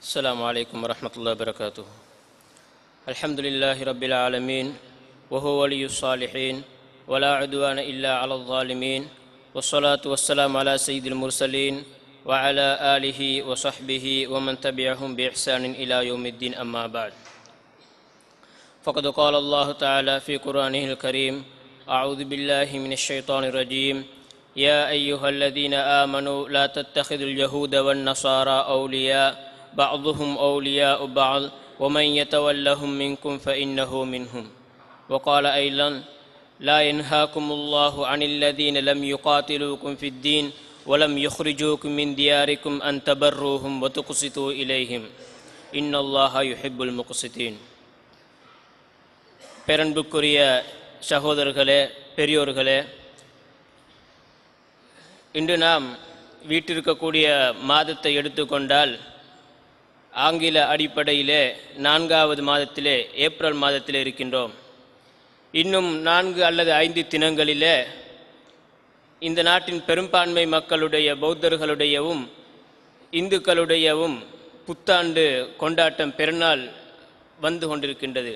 السلام عليكم ورحمة الله وبركاته. الحمد لله رب العالمين وهو ولي الصالحين ولا عدوان إلا على الظالمين والصلاة والسلام على سيد المرسلين وعلى آله وصحبه ومن تبعهم بإحسان إلى يوم الدين أما بعد. فقد قال الله تعالى في قرآنه الكريم: أعوذ بالله من الشيطان الرجيم. يا أيها الذين آمنوا لا تتخذوا اليهود والنصارى أولياء بعضهم أولياء بعض ومن يتولهم منكم فإنه منهم. وقال أيضا: لا ينهاكم الله عن الذين لم يقاتلوكم في الدين ولم يخرجوكم من دياركم أن تبروهم وتقسطوا إليهم إن الله يحب المقسطين. பேரன்புக்குரிய சகோதரர்களே, பெரியோர்களே, இன்று நாம் வீட்டிருக்கக்கூடிய மாதத்தை எடுத்துக்கொண்டால் ஆங்கில அடிப்படையிலே 4வது மாதத்திலே ஏப்ரல் மாதத்திலே இருக்கின்றோம். இன்னும் 4 அல்லது 5 தினங்களிலே இந்த நாட்டின் பெரும்பான்மை மக்களுடைய பௌத்தர்களுடையவும் இந்துக்களுடையவும் புத்தாண்டு கொண்டாட்டம் பெருநாள் வந்து கொண்டிருக்கின்றது.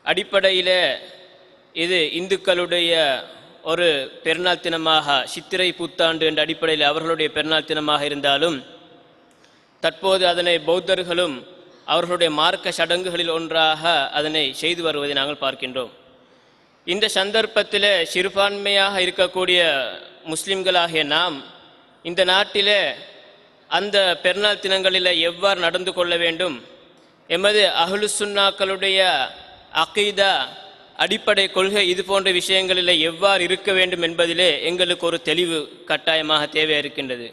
அடிப்படையில் இது இந்துக்களுடைய ஒரு பெருநாள் தினமாக, சித்திரை புத்தாண்டு என்ற அடிப்படையில் அவர்களுடைய பெருநாள் தினமாக இருந்தாலும் தற்போது அதனை பௌத்தர்களும் அவர்களுடைய மார்க்க சடங்குகளில் ஒன்றாக அதனை செய்து வருவதை நாங்கள் பார்க்கின்றோம். இந்த சந்தர்ப்பத்தில் சிறுபான்மையாக இருக்கக்கூடிய முஸ்லிம்களாகிய நாம் இந்த நாட்டில் அந்த பெருநாள் தினங்களில் எவ்வாறு நடந்து கொள்ள வேண்டும், எமது அஹ்லு சுன்னாக்களுடைய அகீதா அடிப்படை கொள்கை இது போன்ற விஷயங்களில் எவ்வாறு இருக்க வேண்டும் என்பதிலே எங்களுக்கு ஒரு தெளிவு கட்டாயமாக தேவை இருக்கின்றது.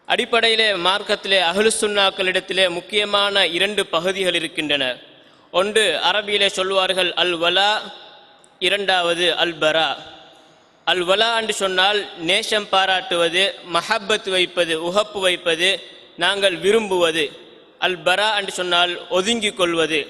அடிப்படையிலே மார்க்கத்திலே அஹ்லு சுன்னாக்களிடத்திலே முக்கியமான 2 பகுதிகள் இருக்கின்றன. ஒன்று அரபியிலே சொல்வார்கள் அல் வலா, இரண்டாவது அல் பரா. அல் வலா என்று சொன்னால் நேசம் பாராட்டுவது, மஹப்பத் வைப்பது, உகப்பு வைப்பது, நாங்கள் விரும்புவது. அல் பரா என்று சொன்னால் ஒதுங்கிக் கொள்வது.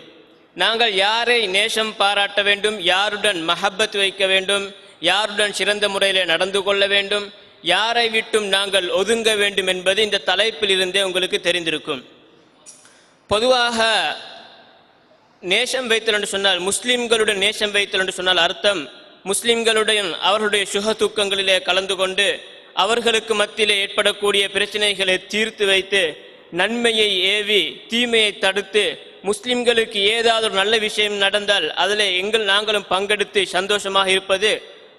நாங்கள் யாரை நேசம் பாராட்ட வேண்டும், யாருடன் மஹப்பத் வைக்க வேண்டும், யாருடன் சிறந்த முறையில் நடந்து கொள்ள வேண்டும், யாரை விட்டும் நாங்கள் ஒதுங்க வேண்டும் என்பது இந்த தலைப்பில் இருந்தே உங்களுக்கு தெரிந்திருக்கும். பொதுவாக நேசம் வைத்தல் என்று சொன்னால், முஸ்லிம்களுடன் நேசம் வைத்தல் என்று சொன்னால் அர்த்தம் முஸ்லிம்களுடன் அவர்களுடைய சுக துக்கங்களிலே கலந்து கொண்டு அவர்களுக்கு மத்தியிலே ஏற்படக்கூடிய பிரச்சனைகளை தீர்த்து வைத்து நன்மையை ஏவி தீமையை தடுத்து முஸ்லிம்களுக்கு ஏதாவது ஒரு நல்ல விஷயம் நடந்தால் அதில் நாங்களும் பங்கெடுத்து சந்தோஷமாக இருப்பது.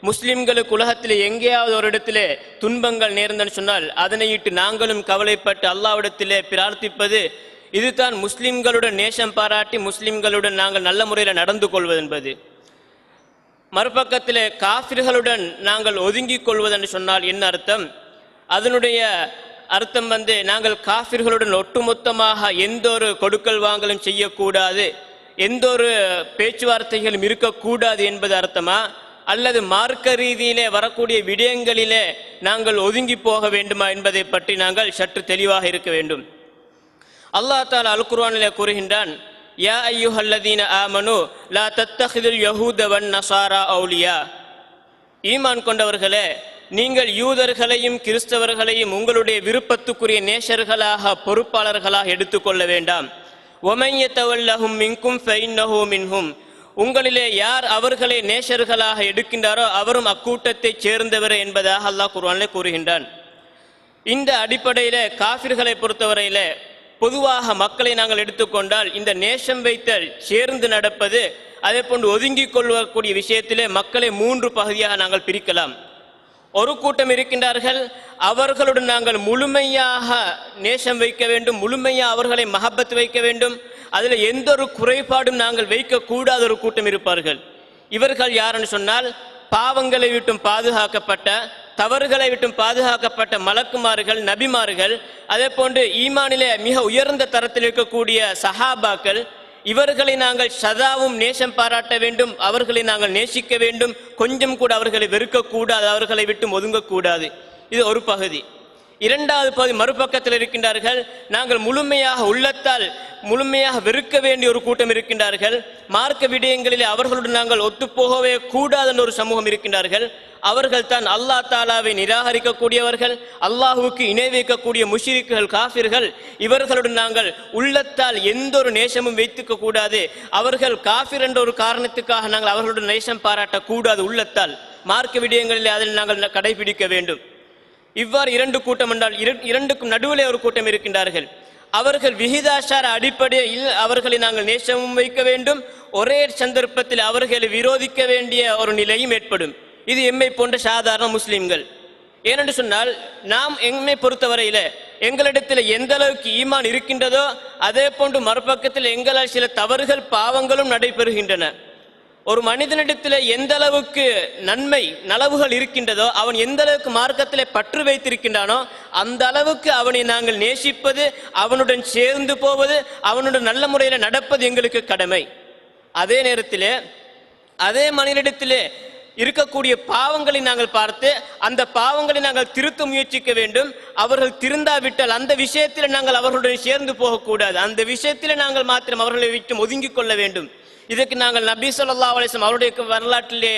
முஸ்லிம்களுக்கு உலகத்தில் எங்கேயாவது ஒரு இடத்திலே துன்பங்கள் நேர்ந்தன்னு சொன்னால் அதனையிட்டு நாங்களும் கவலைப்பட்டு அல்லாஹ்விடத்திலே பிரார்த்திப்பது. இதுதான் முஸ்லிம்களுடன் நேசம் பாராட்டி முஸ்லிம்களுடன் நாங்கள் நல்ல முறையில் நடந்து கொள்வது என்பது. மறுபக்கத்திலே காஃபிர்களுடன் நாங்கள் ஒதுங்கிக் கொள்வதென்று சொன்னால் என்ன அர்த்தம்? அதனுடைய அர்த்தம் நாங்கள் காஃபிர்களுடன் ஒட்டுமொத்தமாக எந்த ஒரு கொடுக்கல் வாங்கலும் செய்யக்கூடாது, எந்த ஒரு பேச்சுவார்த்தைகளும் இருக்கக்கூடாது என்பது அர்த்தமா? அல்லது மார்க்க ரீதியிலே வரக்கூடிய விடயங்களிலே நாங்கள் ஒதுங்கி போக வேண்டுமா என்பதை பற்றி நாங்கள் சற்று தெளிவாக இருக்க வேண்டும். அல்லாஹ் தஆலா அல் குர்ஆனிலே கூறுகின்றான்: யா அய்யுஹல்லதீன ஆமனு லா தத்தஹிதுல் யஹூத வன் நஸாரா அவுலியா. ஈமான் கொண்டவர்களே, நீங்கள் யூதர்களையும் கிறிஸ்தவர்களையும் உங்களுடைய விருப்பத்துக்குரிய நேசர்களாக, பொறுப்பாளர்களாக எடுத்துக்கொள்ள வேண்டாம். வமன் யதவல்லஹும் மின்கும் ஃபஇன்னஹு மின்ஹும். உங்களிலே யார் அவர்களை நேசர்களாக எடுக்கின்றாரோ அவரும் அக்கூட்டத்தை சேர்ந்தவர் என்பதாக அல்லாஹ் குர்ஆனிலே கூறுகின்றான். இந்த அடிப்படையிலே காஃபிர்களை பொறுத்தவரையிலே பொதுவாக மக்களை நாங்கள் எடுத்துக்கொண்டால் இந்த நேசம் வைத்தல், சேர்ந்து நடப்பது, அதே போன்று ஒதுங்கிக் கொள்ளக்கூடிய விஷயத்திலே மக்களை 3 பகுதியாக நாங்கள் பிரிக்கலாம். ஒரு கூட்டம் இருக்கின்றார்கள், அவர்களுடன் நாங்கள் முழுமையாக நேசம் வைக்க வேண்டும், முழுமையாக அவர்களை மஹப்பத் வைக்க வேண்டும், அதில் எந்த ஒரு குறைபாடும் நாங்கள் வைக்கக்கூடாத ஒரு கூட்டம் இருப்பார்கள். இவர்கள் யாருன்னு சொன்னால் பாவங்களை விட்டும் பாதுகாக்கப்பட்ட, தவறுகளை விட்டும் பாதுகாக்கப்பட்ட மலக்குமார்கள், நபிமார்கள், அதே போன்று ஈமானிலே மிக உயர்ந்த தரத்தில் இருக்கக்கூடிய சஹாபாக்கள். இவர்களை நாங்கள் சதாவும் நேசம் பாராட்ட வேண்டும், அவர்களை நாங்கள் நேசிக்க வேண்டும், கொஞ்சம் கூட அவர்களை வெறுக்கக்கூடாது, அவர்களை விட்டு ஒதுங்கக்கூடாது. இது ஒரு பகுதி. 2வது பகுதி மறுபக்கத்தில் இருக்கின்றார்கள், நாங்கள் முழுமையாக உள்ளத்தால் முழுமையாக வெறுக்க வேண்டிய ஒரு கூட்டம் இருக்கின்றார்கள். மார்க்க விடயங்களிலே அவர்களுடன் நாங்கள் ஒத்துப்போகவே கூடாத ஒரு சமூகம் இருக்கின்றார்கள். அவர்கள் தான் அல்லாஹ் தாலாவை நிராகரிக்கக்கூடியவர்கள், அல்லாஹுவுக்கு இணை வைக்கக்கூடிய முஷ்ரிக்குகள், காஃபிர்கள். இவர்களுடன் நாங்கள் உள்ளத்தால் எந்த ஒரு நேசமும் வைத்துக்க கூடாது. அவர்கள் காஃபிர் என்ற ஒரு காரணத்துக்காக நாங்கள் அவர்களுடன் நேசம் பாராட்டக்கூடாது. உள்ளத்தால் மார்க்க விடயங்களிலே அதில் நாங்கள் கடைபிடிக்க வேண்டும். இவ்வாறு இரண்டு கூட்டம் என்றால் இரண்டுக்கும் நடுவிலே ஒரு கூட்டம் இருக்கின்றார்கள். அவர்கள் விகிதாசார அடிப்படையில் அவர்களை நாங்கள் நேசமும் வைக்க வேண்டும். ஒரே சந்தர்ப்பத்தில் அவர்களை விரோதிக்க வேண்டிய ஒரு நிலையும் ஏற்படும். இது எம்மை போன்ற சாதாரண முஸ்லிம்கள். ஏனென்று சொன்னால் நாம் எம்மை பொறுத்தவரையில் எங்களிடத்தில் எந்த அளவுக்கு ஈமான் இருக்கின்றதோ அதே போன்று மறுபக்கத்தில் எங்களால் சில தவறுகள் பாவங்களும் நடைபெறுகின்றன. ஒரு மனிதனிடத்தில் எந்த அளவுக்கு நன்மை நலவுகள் இருக்கின்றதோ, அவன் எந்த அளவுக்கு மார்க்கத்தில் பற்று வைத்திருக்கின்றானோ அந்த அளவுக்கு அவனை நாங்கள் நேசிப்பது, அவனுடன் சேர்ந்து போவது, அவனுடன் நல்ல முறையில் நடப்பது எங்களுக்கு கடமை. அதே நேரத்தில் அதே மனிதனிடத்தில் இருக்கக்கூடிய பாவங்களை நாங்கள் பார்த்து அந்த பாவங்களை நாங்கள் திருத்த முயற்சிக்க வேண்டும். அவர்கள் திருந்தாவிட்டால் அந்த விஷயத்தில் நாங்கள் அவர்களுடன் சேர்ந்து போகக்கூடாது. அந்த விஷயத்தில் நாங்கள் மாத்திரம் அவர்களை விட்டு ஒதுங்கிக் கொள்ள வேண்டும். இதற்கு நாங்கள் நபி ஸல்லல்லாஹு அலைஹி வஸல்லம் அவருடைய வரலாற்றிலே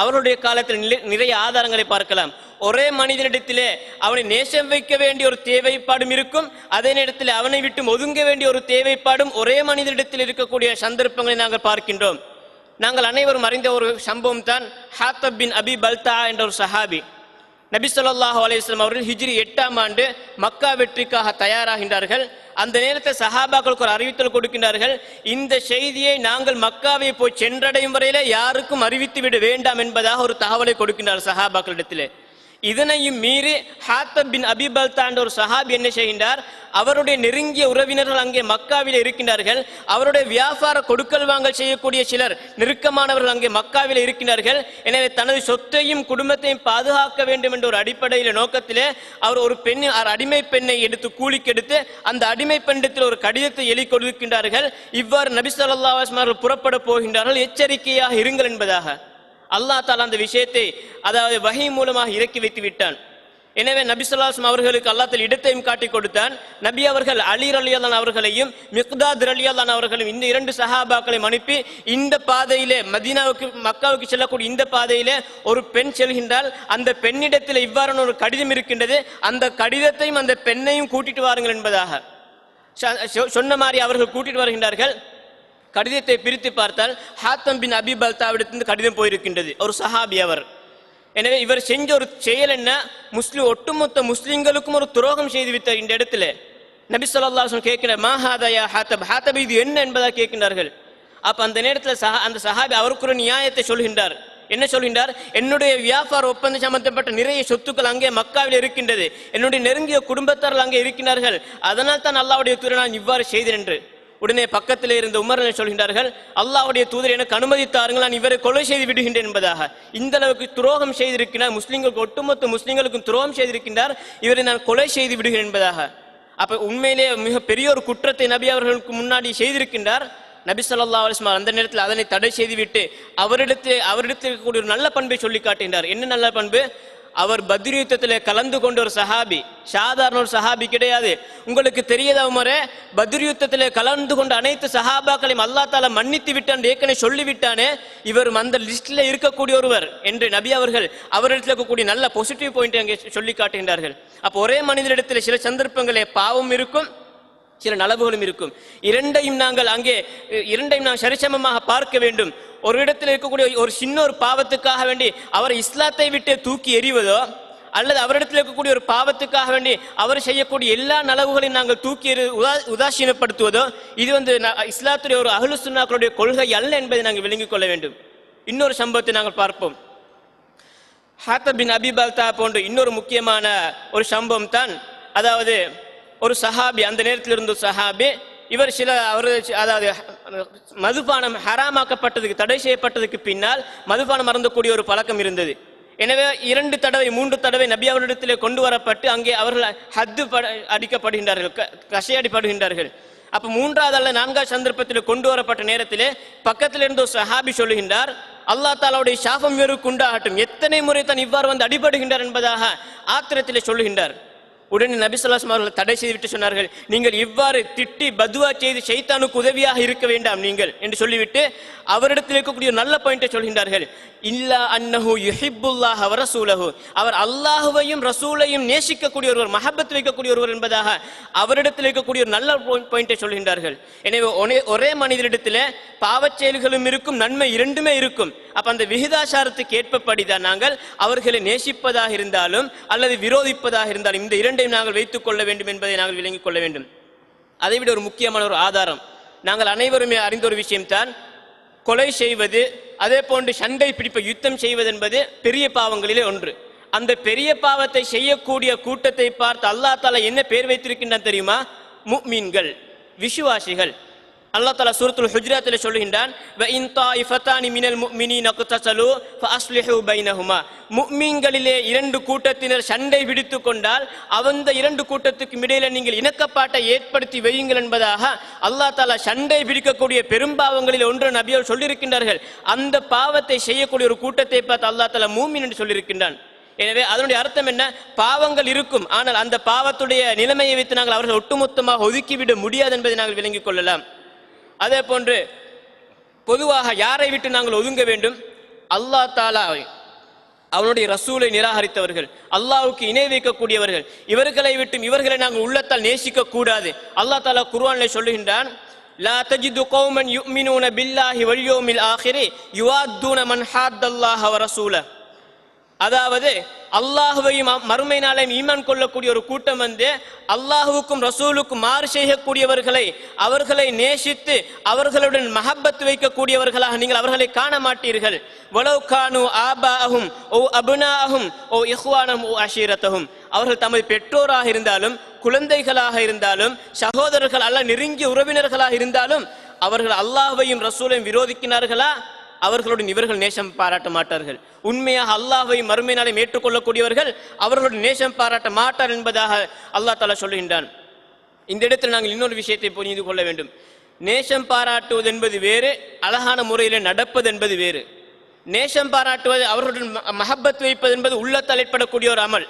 அவருடைய காலத்தில் நிறைய ஆதாரங்களை பார்க்கலாம். ஒரே மனிதனிடத்திலே அவனை நேசம் வைக்க வேண்டிய ஒரு தேவைப்பாடும் இருக்கும், அதே நேரத்தில் அவனை விட்டு ஒதுங்க வேண்டிய ஒரு தேவைப்பாடும் ஒரே மனிதனிடத்தில் இருக்கக்கூடிய சந்தர்ப்பங்களை நாங்கள் பார்க்கின்றோம். நாங்கள் அனைவரும் அறிந்த ஒரு சம்பவம் தான் ஹாத்தப் பின் அபி பல்தா என்ற ஒரு சஹாபி. நபி ஸல்லல்லாஹு அலைஹி வஸல்லம் அவர்கள் ஹிஜ்ரி 8ஆம் ஆண்டு மக்கா வெற்றிக்காக தயாராகின்றார்கள். அந்த நேரத்தில் சஹாபாக்களுக்கு ஒரு அறிவித்தல் கொடுக்கின்றார்கள். இந்த செய்தியை நாங்கள் மக்காவை போய் சென்றடையும் வரையில யாருக்கும் அறிவித்து விட வேண்டாம் என்பதாக ஒரு தகவலை கொடுக்கின்றார் சஹாபாக்களிடத்திலே. இதனையும் மீறி ஹாத்தப் பின் அபி பல்தா என்ற ஒரு சஹாபி என்ன செய்கின்றார், அவருடைய நெருங்கிய உறவினர்கள் அங்கே மக்காவில் இருக்கின்றார்கள். அவருடைய வியாபார கொடுக்கல் வாங்கல் செய்யக்கூடிய சிலர் நெருக்கமானவர்கள் அங்கே மக்காவில் இருக்கின்றார்கள். எனவே தனது சொத்தையும் குடும்பத்தையும் பாதுகாக்க வேண்டும் என்ற ஒரு அடிப்படையில் நோக்கத்திலே அவர் ஒரு அடிமை பெண்ணை எடுத்து கூலிக்கு எடுத்து அந்த அடிமை பெண்ணிடத்தில் ஒரு கடிதத்தை எழுதி கொடுக்கின்றார்கள். இவ்வாறு நபி ஸல்லல்லாஹு அலைஹி வஸல்லம் அவர்கள் புறப்பட போகின்றார்கள், எச்சரிக்கையாக இருங்கள் என்பதாக. அல்லாஹ் தாலா அந்த விஷயத்தை அதாவது வஹி மூலமாக இறக்கி வைத்து விட்டான். எனவே நபி ஸல்லல்லாஹு அலைஹி வஸல்லம் அவர்களுக்கு அல்லாஹ் தஆலா இடத்தையும் காட்டி கொடுத்தான். நபி அவர்கள் அலி ரலியல்லாஹு அன்ஹு அவர்களையும் மிக்தாத் ரலியல்லாஹு அன்ஹு அவர்களையும் இந்த இரண்டு சஹாபாக்களையும் அனுப்பி இந்த பாதையிலே மதீனாவுக்கு மக்காவுக்கு செல்லக்கூடிய இந்த பாதையிலே ஒரு பெண் செல்கின்றால் அந்த பெண்ணிடத்தில் இவ்வாறான ஒரு கடிதம் இருக்கின்றது, அந்த கடிதத்தையும் அந்த பெண்ணையும் கூட்டிட்டு வாருங்கள் என்பதாக சொன்ன மாதிரி அவர்கள் கூட்டிட்டு வருகின்றார்கள். கடிதத்தை பிரித்து பார்த்தால் ஹாத்தம் பின் அபி பல்தாவிடத்திலிருந்து கடிதம் போயிருக்கின்றது, ஒரு சஹாபி அவர். எனவே இவர் செஞ்ச ஒரு செயல் என்ன, ஒட்டுமொத்த முஸ்லிம்களுக்கும் ஒரு துரோகம் செய்து விட்டார். இந்த இடத்துல நபி ஸல்லல்லாஹு அலைஹி வஸல்லம் கேட்கிறார், மா ஹாதா யா ஹாத்தப், ஹாத்தப் இது என்ன என்பதாக கேட்கின்றார்கள். அப்ப அந்த நேரத்தில் அந்த சஹாபி அவருக்கு ஒரு நியாயத்தை சொல்கின்றார். என்ன சொல்கின்றார், என்னுடைய வியாபார ஒப்பந்தம் சம்பந்தப்பட்ட நிறைய சொத்துக்கள் அங்கே மக்காவில் இருக்கின்றது, என்னுடைய நெருங்கிய குடும்பத்தார்கள் அங்கே இருக்கின்றார்கள், அதனால் தான் அல்லாஹ்வுடைய தூதர் நான் இவ்வாறு செய்தேன் என்று. உடனே பக்கத்தில் இருந்த உமர் சொல்கின்றார்கள், அல்லாஹ்வுடைய தூதர் எனக்கு அனுமதித்தார்கள், நான் இவரை கொலை செய்து விடுகின்றேன் என்பதாக. இந்த அளவுக்கு துரோகம் செய்திருக்கிறார், முஸ்லிம்களுக்கு ஒட்டுமொத்த முஸ்லிம்களுக்கும் துரோகம் செய்திருக்கின்றார், இவரை நான் கொலை செய்து விடுகிறேன் என்பதாக. அப்ப உண்மையிலே மிக பெரிய ஒரு குற்றத்தை நபி அவர்களுக்கு முன்னாடி செய்திருக்கின்றார். நபி ஸல்லல்லாஹு அலைஹி வஸல்லம் அந்த நேரத்தில் அதனை தடை செய்துவிட்டு அவரிடத்தில் கூடிய ஒரு நல்ல பண்பை சொல்லி காட்டுகின்றார். என்ன நல்ல பண்பு, அவர் பத்ர் யுத்தத்தில் கலந்து கொண்ட ஒரு சஹாபி, சாதாரண ஒரு சஹாபி கிடையாது. உங்களுக்கு தெரியாத உமரே, பத்ர் யுத்தத்தில் கலந்து கொண்ட அனைத்து சஹாபாக்களையும் அல்லாஹ் தஆலா மன்னித்து விட்டான் ஏற்கனவே சொல்லிவிட்டானே, இவர் அந்த லிஸ்ட்ல இருக்கக்கூடிய ஒருவர் என்று நபி அவர்கள் அவரிடத்தில் இருக்கக்கூடிய நல்ல பாசிட்டிவ் பாயிண்ட் அங்கே சொல்லி காட்டுகின்றார்கள். அப்போ ஒரே மனிதனிடத்தில் சில சந்தர்ப்பங்களே பாவம் இருக்கும், சில நலவுகளும் இருக்கும். இரண்டையும் நாங்கள் சரிசமமாக பார்க்க வேண்டும். ஒரு இடத்தில் இருக்கக்கூடிய ஒரு சின்ன ஒரு பாவத்துக்காக வேண்டி அவரை இஸ்லாத்தை விட்டு தூக்கி எறிவதோ அல்லது அவரிடத்தில் இருக்கக்கூடிய ஒரு பாவத்துக்காக வேண்டி அவர் செய்யக்கூடிய எல்லா நலவுகளையும் நாங்கள் தூக்கி உதாசீனப்படுத்துவதோ இது இஸ்லாத்துடைய ஒரு அஹ்லு சுன்னாக்களுடைய கொள்கை அல்ல என்பதை நாங்கள் விளங்கிக் கொள்ள வேண்டும். இன்னொரு சம்பவத்தை நாங்கள் பார்ப்போம். ஹாத்தப் பின் அபி பல்தா போன்ற இன்னொரு முக்கியமான ஒரு சம்பவம் தான், அதாவது ஒரு சஹாபி, அந்த நேரத்தில் இருந்த சஹாபி, இவர் அதாவது மதுபானம் ஹராமாக்கப்பட்டதுக்கு தடை செய்யப்பட்டதுக்கு பின்னால் மதுபானம் அருந்தக்கூடிய ஒரு பழக்கம் இருந்தது. எனவே 2 தடவை 3 தடவை நபி அவரிடத்திலே கொண்டு வரப்பட்டு அங்கே அவர்கள் ஹத்து அடிக்கப்படுகின்றார்கள், கஷையடிப்படுகின்றார்கள். அப்ப 3வது அல்ல 4வது சந்தர்ப்பத்தில் கொண்டு வரப்பட்ட நேரத்திலே பக்கத்தில் இருந்த ஒரு சஹாபி சொல்லுகின்றார், அல்லாஹ் தாலாவுடைய சாபம் இவருக்கு உண்டாகட்டும், எத்தனை முறை தான் இவ்வாறு அடிபடுகின்றார் என்பதாக ஆத்திரத்திலே சொல்லுகின்றார். உடனே நபி ஸல்லல்லாஹு அலைஹி அவர்கள் தடை செய்துவிட்டு சொன்னார்கள், நீங்கள் இவ்வாறு திட்டி பதுவா செய்து ஷைத்தானுக்கு உதவியாக இருக்க வேண்டாம் நீங்கள் என்று சொல்லிவிட்டு அவரிடத்தில் இருக்கக்கூடிய நல்ல பாயிண்டை சொல்கின்றார்கள். இல்லா அன்னஹு யுஹிப்புல்லாஹ வ ரசூலஹு, அவர் அல்லாஹ்வையும் ரசூலையும் நேசிக்கக்கூடிய ஒருவர், மஹப்பத் வைக்கக்கூடிய ஒருவர் என்பதாக அவரிடத்தில் இருக்கக்கூடிய ஒரு நல்ல பாயிண்டை சொல்கின்றார்கள். எனவே ஒரே மனிதரிடத்தில் பாவச் செயல்களும் இருக்கும், நன்மை இரண்டுமே இருக்கும். அப்ப அந்த விகிதாசாரத்துக்கு ஏற்பப்படிதான் நாங்கள் அவர்களை நேசிப்பதாக இருந்தாலும் அல்லது விரோதிப்பதாக இருந்தாலும் இந்த இரண்டையும் நாங்கள் வைத்துக் கொள்ள வேண்டும் என்பதை நாங்கள் விளங்கிக் கொள்ள வேண்டும். அதைவிட ஒரு முக்கியமான ஒரு ஆதாரம், நாங்கள் அனைவருமே அறிந்த ஒரு விஷயம்தான், கொலை செய்வது, அதே போன்று சண்டை பிடிப்பு, யுத்தம் செய்வது என்பது பெரிய பாவங்களிலே ஒன்று. அந்த பெரிய பாவத்தை செய்யக்கூடிய கூட்டத்தை பார்த்து அல்லாஹ் தஆலா என்ன பேர் வைத்திருக்கின்றான் தெரியுமா? முஃமின்கள், விசுவாசிகள். அல்லாஹ் தஆலா சூரத்துல் ஹுஜராத்தில் சொல்கின்றான், வ இன் தாயிஃபதானி மினல் முஃமினீன க்தஸலு ஃபஅஸ்லிஹு பைனஹுமா, முஃமின்களிலே இரண்டு கூட்டத்தினர் சண்டை பிடித்துக் கொண்டால் அந்த இரண்டு கூட்டத்துக்கும் இடையில நீங்கள் இணக்கப்பாட்டை ஏற்படுத்தி வையுங்கள் என்பதாக அல்லாஹ் தஆலா சண்டை பிடிக்கக்கூடிய பெரும்பாவங்களில் ஒன்று நபியால் சொல்லியிருக்கின்றார்கள். அந்த பாவத்தை செய்யக்கூடிய ஒரு கூட்டத்தை பார்த்து அல்லாஹ் தஆலா மூமின் என்று சொல்லியிருக்கின்றான். எனவே அதனுடைய அர்த்தம் என்ன? பாவங்கள் இருக்கும், ஆனால் அந்த பாவத்துடைய நிலைமையை வைத்து நாங்கள் அவர்கள் ஒட்டுமொத்தமாக ஒதுக்கிவிட முடியாது என்பதை நாங்கள் விளங்கிக் கொள்ளலாம். அதே போன்று பொதுவாக யாரை விட்டு நாங்கள் ஒதுங்க வேண்டும்? அல்லாஹ் தஆலாவை, அவனுடைய ரசூலை நிராகரித்தவர்கள், அல்லாஹ்வுக்கு இணை வைக்கக்கூடியவர்கள், இவர்களை விட்டு இவர்களை நாங்கள் உள்ளத்தால் நேசிக்க கூடாது. அல்லாஹ் தஆலா குர்ஆனில் சொல்லுகின்றான், லா தஜிது கௌமன் யுமினூன பில்லாஹி வல் யௌமில் ஆகிரி யுவாத்தூன மன் ஹாத்தல்லாஹ வ ரசூல, அதாவது அல்லாஹுவையும் மறுமை நாளையும் ஈமான் கொள்ளக்கூடிய ஒரு கூட்டம் வந்து அல்லாஹுவுக்கும் ரசூலுக்கும் மாறு செய்யக்கூடியவர்களை, அவர்களை நேசித்து அவர்களுடன் மஹப்பத் வைக்கக்கூடியவர்களாக நீங்கள் அவர்களை காண மாட்டீர்கள். வலவ் கானு ஆபாஅஹும் ஓ அப்னாஅஹும் ஓ இஹ்வானஹும் ஓ அஷீரத்தஹும், அவர்கள் தமது பெற்றோராக இருந்தாலும் குழந்தைகளாக இருந்தாலும் சகோதரர்கள் அல்ல நெருங்கிய உறவினர்களாக இருந்தாலும் அவர்கள் அல்லாஹ்வையும் ரசூலையும் விரோதிக்கிறார்களா, அவர்களுடன் இவர்கள் நேசம் பாராட்ட மாட்டார்கள். உண்மையாக அல்லாஹ்வையும் மறுமை நாளையும் ஏற்றுக்கொள்ளக்கூடியவர்கள் அவர்களுடன் நேசம் பாராட்ட மாட்டார் என்பதாக அல்லாஹ் தஆலா சொல்லுகின்றான். இந்த இடத்தில் நாங்கள் இன்னொரு விஷயத்தை புரிந்து கொள்ள வேண்டும். நேசம் பாராட்டுவது என்பது வேறு, அழகான முறையில் நடப்பது என்பது வேறு. நேசம் பாராட்டுவது, அவர்களுடன் மஹப்பத் வைப்பது என்பது உள்ளத்தால் ஏற்படக்கூடிய ஒரு அமல்.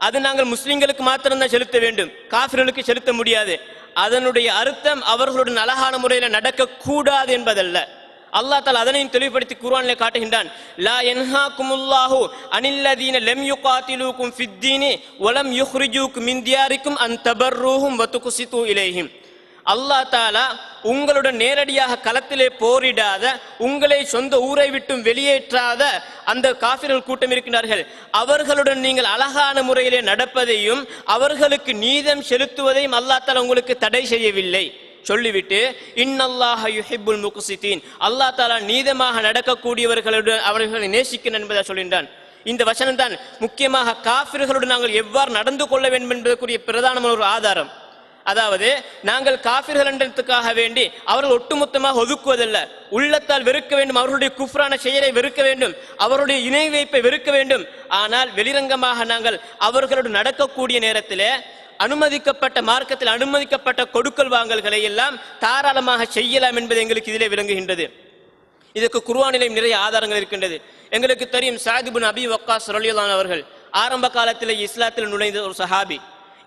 அது நாங்கள் முஸ்லிம்களுக்கு மாத்திரம்தான் செலுத்த வேண்டும், காஃபிர்களுக்கு செலுத்த முடியாது. அதனுடைய அர்த்தம் அவர்களுடன் அழகான முறையில் நடக்கக்கூடாது என்பதல்ல. அல்லாஹ் தஆலா அதனையும் தெளிவுபடுத்தி குர்ஆனிலே காட்டுகின்றான், லா யன்ஹாகுமுல்லாஹு அனில்லதீன லம் யுகாத்திலூகும் ஃபித்தீனி வலம் யுக்ரிஜூகும் மின் தியாரிக்கும் அன் தபர்ரூஹும் வ துக்ஸிது இலைஹிம். அல்லாஹ் தஆலா உங்களுடன் நேரடியாக களத்திலே போரிடாத, உங்களை சொந்த ஊரை விட்டும் வெளியேற்றாத அந்த காஃபிர்கள் கூட்டம் இருக்கின்றார்கள், அவர்களுடன் நீங்கள் அழகான முறையிலே நடப்பதையும் அவர்களுக்கு நீதம் செலுத்துவதையும் அல்லாஹ் தஆலா உங்களுக்கு தடை செய்யவில்லை. சொல்லிவிட்டு இன்னல்லாஹ யுஹிப்புல் முக்ஸிதீன், அல்லாஹ் தஆலா நீதமாக நடக்கக்கூடியவர்களுடன் அவர்களை நேசிக்கிறான் என்பதை சொல்கின்றான். இந்த வசனம் தான் முக்கியமாக காஃபிர்களுடன் நாங்கள் எவ்வாறு நடந்து கொள்ள வேண்டும் என்பதற்குரிய பிரதானமான ஒரு ஆதாரம். அதாவது நாங்கள் காஃபிர்கள் என்றதுக்காக வேண்டி அவர்கள் ஒட்டுமொத்தமாக ஒதுக்குவதல்ல, உள்ளத்தால் வெறுக்க வேண்டும், அவர்களுடைய குஃப்ரான செயலை வெறுக்க வேண்டும், அவருடைய இணை வைப்பை வெறுக்க வேண்டும். ஆனால் வெளிரங்கமாக நாங்கள் அவர்களுடன் நடக்கக்கூடிய நேரத்தில் அனுமதிக்கப்பட்ட மார்க்கத்தில் அனுமதிக்கப்பட்ட கொடுக்கல் வாங்கல்களை எல்லாம் தாராளமாக செய்யலாம் என்பது எங்களுக்கு இதிலே விளங்குகின்றது. இதற்கு குர்ஆனிலும் நிறைய ஆதாரங்கள் இருக்கின்றது. எங்களுக்கு தெரியும், சஅத் இப்னு அபி வக்காஸ் ரலியல்லாஹு அன்ஹு அவர்கள் ஆரம்ப காலத்தில் இஸ்லாத்தில் நுழைந்த ஒரு சஹாபி.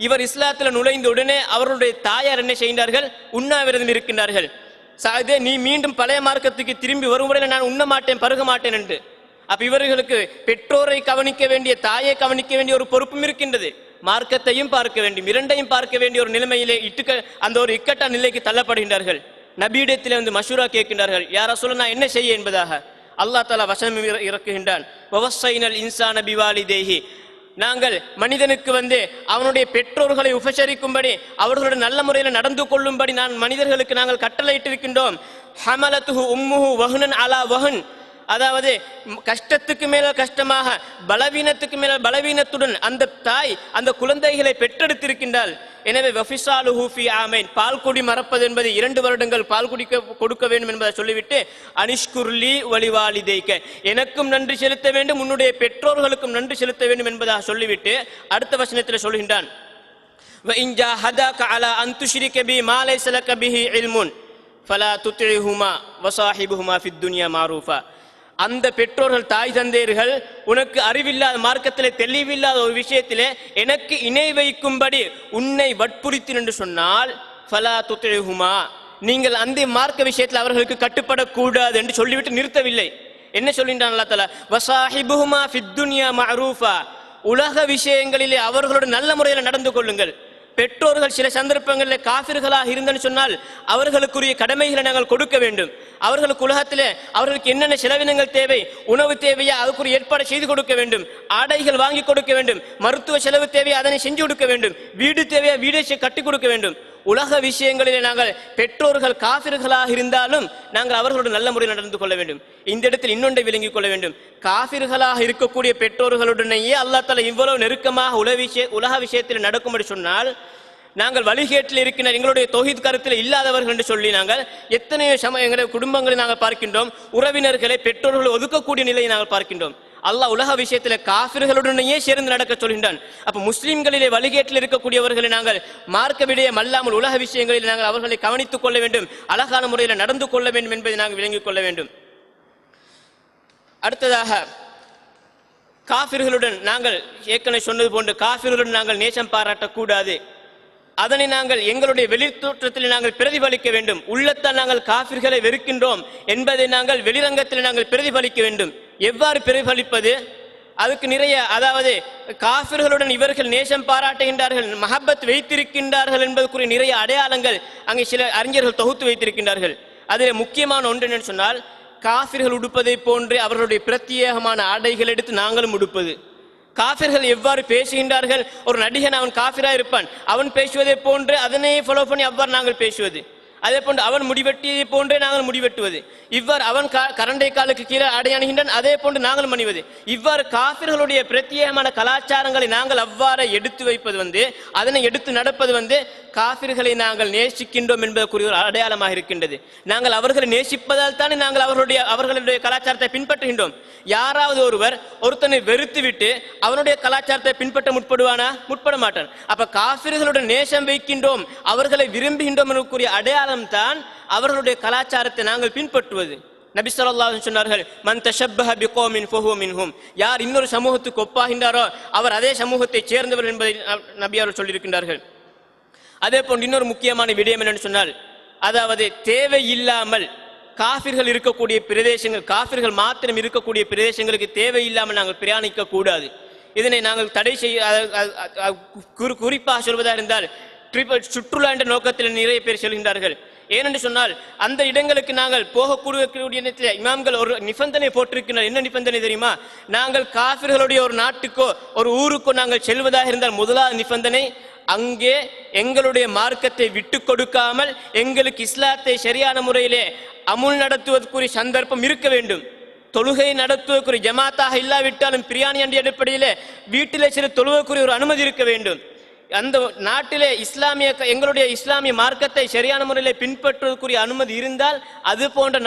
இவர் இஸ்லாத்தில் நுழைந்த உடனே அவருடைய தாயார் என்ன செய்கின்றார்கள்? உண்ணாவிரதம் இருக்கின்றார்கள். சஅதே, நீ மீண்டும் பழைய மார்க்கத்துக்கு திரும்பி வரும் வரையில் நான் உண்ண மாட்டேன், பருக மாட்டேன் என்று. அப்ப இவர்களுக்கு பெற்றோரை கவனிக்க வேண்டிய, தாயை கவனிக்க வேண்டிய ஒரு பொறுப்பும் இருக்கின்றது. மார்க்கத்தையும் பார்க்க வேண்டும், இரண்டையும் பார்க்க வேண்டிய ஒரு நிலைமையிலே அந்த ஒரு இக்கட்ட நிலைக்கு தள்ளப்படுகின்றார்கள். நபியிடத்தில் வந்து மஷூரா கேட்கின்றார்கள், யார் ரசூலுல்லாஹ் நான் என்ன செய்ய என்பதாக. அல்லாஹ் தஆலா வசனம் இறக்குகின்றான், வவஸ்ஸைனல் இன்சான பிவாலிதைஹி, நாங்கள் மனிதனுக்கு வந்து அவனுடைய பெற்றோர்களை உபசரிக்கும்படி அவர்களுடன் நல்ல முறையில் நடந்து கொள்ளும்படி மனிதர்களுக்கு நாங்கள் கட்டளையிட்டிருக்கின்றோம். ஹமலத்துஹு உம்முஹு வஹ்னன் அலா வஹ்ன், அதாவது கஷ்டத்துக்கு மேல கஷ்டமாக, பலவீனத்துக்கு மேல பலவீனத்துடன் அந்த தாய் அந்த குழந்தைகளை பெற்றெடுத்திருக்கின்றாள். எனவே வஃபிசாலுஹு ஃபீ ஆமைன், பால் குடி மறப்பது என்பது 2 வருடங்கள் பால் கொடுக்க வேண்டும் என்பதை சொல்லிவிட்டு அனிஷ்குர்லி வலிவாலிதைக்க, எனக்கும் நன்றி செலுத்த வேண்டும், உன்னுடைய பெற்றோர்களுக்கும் நன்றி செலுத்த வேண்டும் என்பதாக சொல்லிவிட்டு அடுத்த வசனத்தில் சொல்கின்றான், வ இன் ஜாஹதாக அலா அன் துஷ்ரிக பி மா லைஸ லக பிஹி இல்முன் ஃபலா துத்திஹுமா வ ஸாஹிபுஹுமா ஃபித் துன்யா மாரூஃபா. அந்த பெற்றோர்கள் தாய் தந்தையர்கள் உனக்கு அறிவில்லாத மார்க்கத்திலே தெளிவில்லாத ஒரு விஷயத்திலே எனக்கு இணை வைக்கும்படி உன்னை வற்புறுத்தின் என்று சொன்னால் ஃபலா துத்இஹுமா, நீங்கள் அந்த மார்க்க விஷயத்தில் அவர்களுக்கு கட்டுப்படக்கூடாது என்று சொல்லிவிட்டு நிறுத்தவில்லை. என்ன சொல்கின்றான் அல்லாஹ் தஆலா, வஸாஹிபுஹுமா ஃபித் துன்யா மஅரூஃபா, உலக விஷயங்களிலே அவர்களோடு நல்ல முறையில் நடந்து கொள்ளுங்கள். பெற்றோர்கள் சில சந்தர்ப்பங்களில் காஃபிர்களாக இருந்தன்னு சொன்னால் அவர்களுக்குரிய கடமைகளை நாங்கள் கொடுக்க வேண்டும். அவர்களுக்கு உலகத்திலே அவர்களுக்கு என்னென்ன செலவினங்கள் தேவை, உணவு தேவையா அதுக்குரிய ஏற்பாடு செய்து கொடுக்க வேண்டும், ஆடைகள் வாங்கி கொடுக்க வேண்டும், மருத்துவ செலவு தேவையா அதனை செஞ்சு கொடுக்க வேண்டும், வீடு தேவையா வீடை கட்டி கொடுக்க வேண்டும். உலக விஷயங்களிலே நாங்கள் பெற்றோர்கள் காஃபிர்களாக இருந்தாலும் நாங்கள் அவர்களோடு நல்ல முறையில் நடந்து கொள்ள வேண்டும். இந்த இடத்தில் இன்னொன்றை விளங்கிக் கொள்ள வேண்டும். காஃபிர்களாக இருக்கக்கூடிய பெற்றோர்களுடனேயே அல்லாஹ் தஆலா இவ்வளவு நெருக்கமாக உலக விஷயத்தில் நடக்கும்படி சொன்னால், நாங்கள் வழிகேட்டில் இருக்கின்ற எங்களுடைய தௌஹீத் கருத்தில் இல்லாதவர்கள் என்று சொல்லி நாங்கள் எத்தனையோ எங்களுடைய குடும்பங்களை நாங்கள் பார்க்கின்றோம். உறவினர்களை பெற்றோர்களை ஒதுக்கக்கூடிய நிலையை நாங்கள் பார்க்கின்றோம். அல்லாஹ் உலக விஷயத்தில் காஃபிர்களுடனேயே சேர்ந்து நடக்க சொல்கின்றான். அப்ப முஸ்லிம்களிலே வழிகேட்டில் இருக்கக்கூடியவர்களை நாங்கள் மார்க்க விடயம் அல்லாமல் உலக விஷயங்களில் நாங்கள் அவர்களை கவனித்துக் கொள்ள வேண்டும், அழகான முறையில் நடந்து கொள்ள வேண்டும் என்பதை நாங்கள் விளங்கிக் கொள்ள வேண்டும். அடுத்ததாக காஃபிர்களுடன் நாங்கள் ஏற்கனவே சொன்னது போன்று காஃபிர்களுடன் நாங்கள் நேசம் பாராட்டக்கூடாது. அதனை நாங்கள் எங்களுடைய வெளித்தோற்றத்தில் நாங்கள் பிரதிபலிக்க வேண்டும். உள்ளத்தால் நாங்கள் காஃபிர்களை வெறுக்கின்றோம் என்பதை நாங்கள் வெளிரங்கத்தில் நாங்கள் பிரதிபலிக்க வேண்டும். எவ்வாறு பிரதிபலிப்பது? அதுக்கு நிறைய, அதாவது காஃபிர்களுடன் இவர்கள் நேசம் பாராட்டுகின்றார்கள், மஹப்பத் வைத்திருக்கின்றார்கள் என்பதற்குரிய நிறைய அடையாளங்கள் அங்கே சில அறிஞர்கள் தொகுத்து வைத்திருக்கின்றார்கள். அதில் முக்கியமான ஒன்று என்னன்னு சொன்னால், காஃபிர்கள் உடுப்பதை போன்று அவர்களுடைய பிரத்யேகமான ஆடைகள் எடுத்து நாங்களும் உடுப்பது. காஃபிர்கள் எவ்வாறு பேசுகின்றார்கள், ஒரு நடிகன் அவன் காஃபிரா இருப்பான், அவன் பேசுவதை போன்று அதனை ஃபாலோ பண்ணி அவ்வாறு நாங்கள் பேசுவது. அதே போன்று அவன் முடிவெட்டியதை போன்றே நாங்கள் முடிவெட்டுவது. இவ்வாறு அவன் கரண்டை காலுக்கு கீழே ஆடை அணிகின்றான், அதே போன்று நாங்கள் அணிவது. இவ்வாறு காஃபிர்களுடைய பிரத்யேகமான கலாச்சாரங்களை நாங்கள் அவ்வாறு எடுத்து வைப்பது அதனை எடுத்து நடப்பது காஃபிர்களை நாங்கள் நேசிக்கின்றோம் என்பதற்குரிய ஒரு அடையாளமாக இருக்கின்றது. நாங்கள் அவர்களை நேசிப்பதால் தானே நாங்கள் அவர்களுடைய கலாச்சாரத்தை பின்பற்றுகின்றோம். யாராவது ஒருத்தனை வெறுத்து விட்டு அவனுடைய கலாச்சாரத்தை பின்பற்ற முற்பட மாட்டான். அப்ப காஃபிர்களுடன் நேசம் வைக்கின்றோம், அவர்களை விரும்புகின்றோம் எனக்கூடிய அடையாளம் தான் அவர்களுடைய கலாச்சாரத்தை நாங்கள் பின்பற்றுவது. நபி ஸல்லல்லாஹு அலைஹி வஸல்லம் சொன்னார்கள், மன் தஷப்பஹ பிகௌமின் ஃபஹுவ மின்ஹும், யார் இன்னொரு சமூகத்துக்கு ஒப்பாகின்றாரோ அவர் அதே சமூகத்தை சேர்ந்தவர் என்பதை நபி அவர்கள் சொல்லியிருக்கின்றார்கள். அதே போன்று இன்னொரு முக்கியமான விடயம் என்னன்னு சொன்னால், அதாவது தேவையில்லாமல் காஃபிர்கள் இருக்கக்கூடிய பிரதேசங்கள், காஃபிர்கள் மாத்திரம் இருக்கக்கூடிய பிரதேசங்களுக்கு தேவையில்லாமல் நாங்கள் பிரயாணிக்க கூடாது. இதனை நாங்கள் தடை செய்ய, குறிப்பாக சொல்வதாக இருந்தால் சுற்றுலா என்ற நோக்கத்தில் நிறைய பேர் செல்கின்றார்கள். ஏனென்று சொன்னால் அந்த இடங்களுக்கு நாங்கள் போகக்கூடிய நேரத்தில் இமாம்கள் ஒரு நிபந்தனை போட்டிருக்கிறார். என்ன நிபந்தனை தெரியுமா? நாங்கள் காஃபிர்களுடைய ஒரு நாட்டுக்கோ ஒரு ஊருக்கோ நாங்கள் செல்வதாக இருந்தால் முதலாவது நிபந்தனை, அங்கே எங்களுடைய மார்க்கத்தை விட்டு கொடுக்காமல் எங்களுக்கு இஸ்லாத்தை சரியான முறையிலே அமுல் நடத்துவதற்குரிய சந்தர்ப்பம் இருக்க வேண்டும். தொழுகை நடத்துவதற்குரிய ஜமாத்தாக இல்லாவிட்டாலும் பிரியாணி அண்டி அடிப்படையிலே வீட்டிலே சில தொழுவதற்குரிய ஒரு அனுமதி இருக்க வேண்டும். அந்த நாட்டிலே எங்களுடைய இஸ்லாமிய மார்க்கத்தை சரியான முறையில் பின்பற்றுவதற்குரிய அனுமதி இருந்தால் அது போன்ற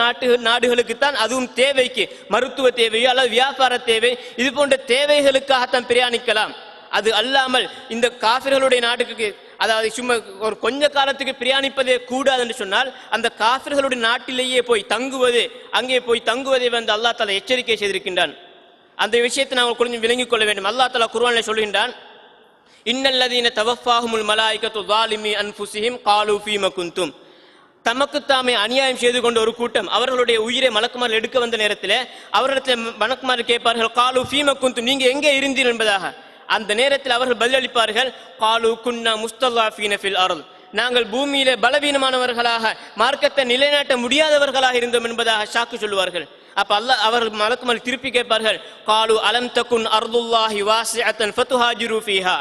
நாடுகளுக்குத்தான், அதுவும் தேவைக்கு, மருத்துவ தேவையோ அல்லது வியாபார தேவை, இது போன்ற தேவைகளுக்காகத்தான் பிரயாணிக்கலாம். அது அல்லாமல் இந்த காஃபிர்களுடைய நாட்டுக்கு, அதாவது சும்மா ஒரு கொஞ்ச காலத்துக்கு பிரயாணிப்பதே கூடாது என்று சொன்னால் அந்த காஃபிர்களுடைய நாட்டிலேயே போய் தங்குவது, அங்கே போய் தங்குவதை அல்லாஹ் தஆலா எச்சரிக்கை செய்திருக்கின்றான். அந்த விஷயத்தை நாங்கள் கொஞ்சம் விளங்கிக் கொள்ள வேண்டும். அல்லாஹ் தஆலா குர்ஆனில் சொல்கின்றான், இன்னல்லதீன தவஃபாஹுமுல் மலாயிகத்து ஸாலிமி அன்ஃபுஸிஹிம் காலூ ஃபீம குன்தும், தமக்கு தாமே அநியாயம் செய்து கொண்ட ஒரு கூட்டம் அவர்களுடைய உயிரை மலக்குமார் எடுக்க வந்த நேரத்தில் அவர்களிடத்தில் மலக்குமார் கேட்பார்கள், காலூ ஃபீம குன்தும், நீங்க எங்கே இருந்தீர்கள் என்பதாக. அந்த நேரத்தில் அவர்கள் பதிலளிப்பார்கள், காலூ குன்னா முஸ்தல்லாஃபீன ஃபில் அர்ல், நாங்கள் பூமியிலே பலவீனமானவர்களாக மார்க்கத்தை நிலைநாட்ட முடியாதவர்களாக இருந்தோம் என்பதாக சாக்கு சொல்லுவார்கள். அப்ப அவர்கள் மலக்குமார் திருப்பி கேட்பார்கள், காலூ அலம் தகுன் அர்துல்லாஹி வாஸிஅத்தன் ஃபதுஹாஜிரு ஃபீஹா,